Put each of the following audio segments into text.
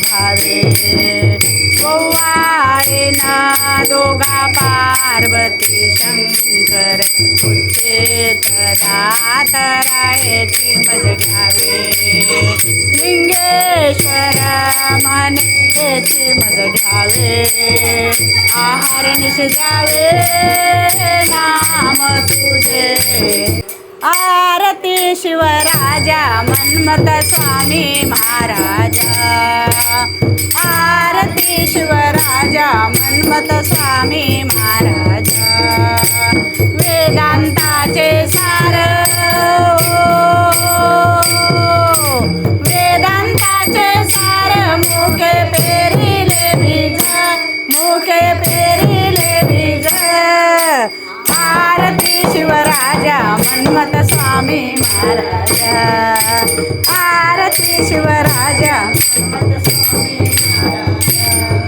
भावे ओवाळेना दोघा पार्वती शंकर उच्चेत दातरायची मज घ्यावे लिंगेश्वर मानेची मज घ्यावे आहार निश द्यावे नाम तुझे आरती शिवराजा मन्मथ स्वामी महाराजा आरती शिवराजा मन्मथ स्वामी महाराजा वेदांताचे सार वेदांताचे सार मुखे पेरिले बीज मुखे पेरिले बीज आरती शिवराजा मन्मथ स्वामी महाराजा आरती शिवराजा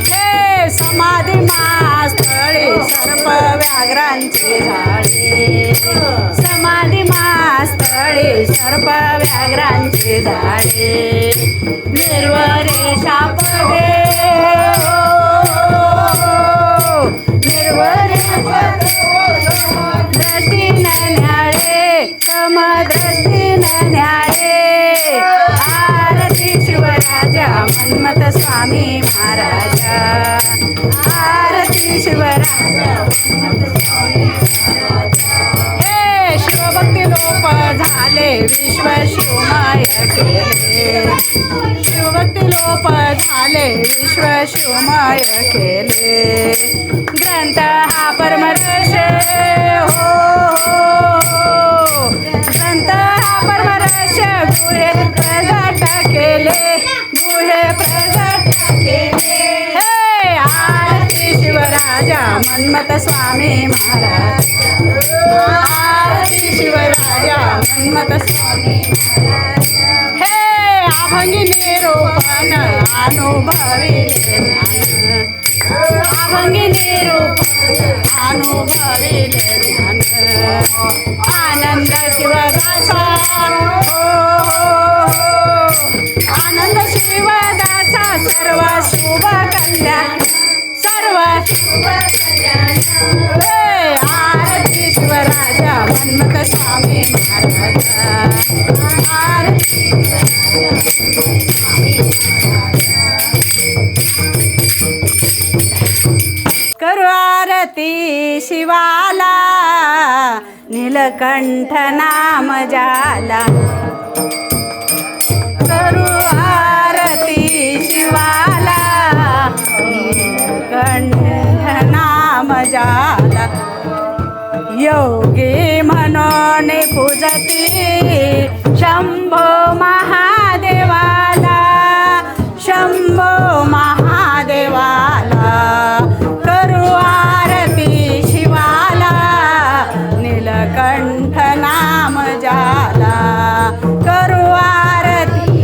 हे समाधी मास्थळी सर्प व्याघ्रांचे झाडे समाधी मास्थळी सर्प व्याघ्रांचे झाडे निर्वरेशा पडे दृष्टीन न्याळे समदृष्टीन न्याळे आरती शिवराजा मन्मथ स्वामी महाराजा आरती शिवराजा मन्मथ स्वामी महाराजा हे शिवभक्ती लोप झाले विश्व शिवमय केले शिवभक्ती लोप झाले विश्व शिवमय केले ग्रंथ हा परमरश हो ग्रंथ हा परमरश गुहे प्रगट केले गुहे प्रगट केले हे आरती शिवराजा मन्मथ स्वामी महाराज आरती शिवराजा मन्मथ स्वामी महाराज हे अभंगी निरूपण अनुभविले ज्ञान अभंगी निरूपण अनुभविले ज्ञान आनंद शिवदासा हो आनंद शिवदासा सर्व शुभ कल्याण सर्व शुभ कल्याण आरती शिवराजा मन्मथ स्वामी महाराजा आरती करू आरती शिवाला नीलकंठ नाम जाला करू आरती शिवाला नीलकंठ नाम जाला योगी म्हणून पूजती शंभो महादेवाला शंभो महादेवाला करू आरती शिवाला नीलकंठ नाम जाला करू आरती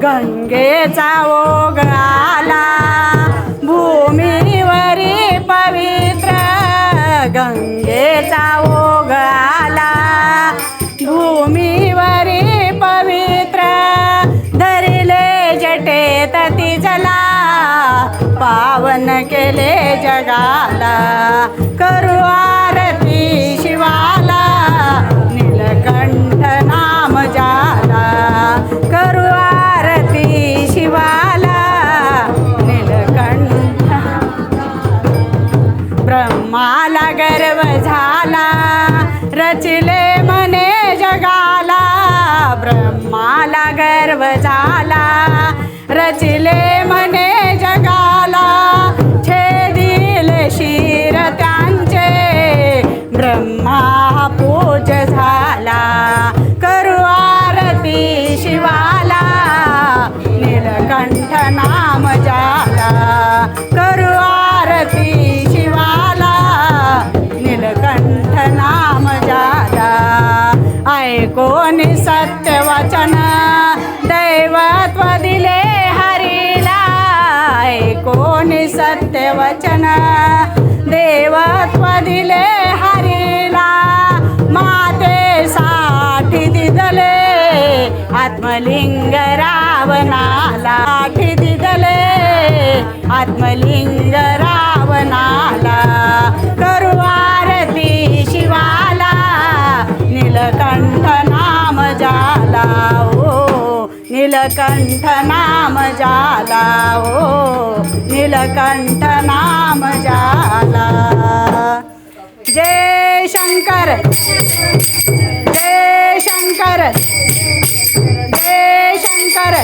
गंगेचा ओघ आला भूमीवरी पवित्र गंगेचा ओघ आला भूमीवरी पवित्र धरिले जटेत तिजला पावन केले जगाला करू आरती शिवाला नीलकंठ नाम जाला करू आरती शिवाला नीलकंठ ब्रह्माला गर्व झाला रचिले मने जगाला ब्रह्माला गर्व झाला रचिले मने जगाला छेदिले शिर त्यांचे ब्रह्मा पूज झाला करू आरती शिवाला नीलकंठ नाम जाला करू आरती शिवाला नीलकंठ नाम जाला ऐकोन सत्य वचन दैवत्व दिले हरीला ऐकोन सत्य वचन देवत्व दिले हरीला माते सा आत्मलिंग रावणाला काठी दिदले आत्मलिंग रावणाला करू आरती शिवाला नीलकंठ नाम जाला ओ नीलकंठ नाम जाला ओ नीलकंठ नाम जाला जय शंकर जय शंकर जय शंकर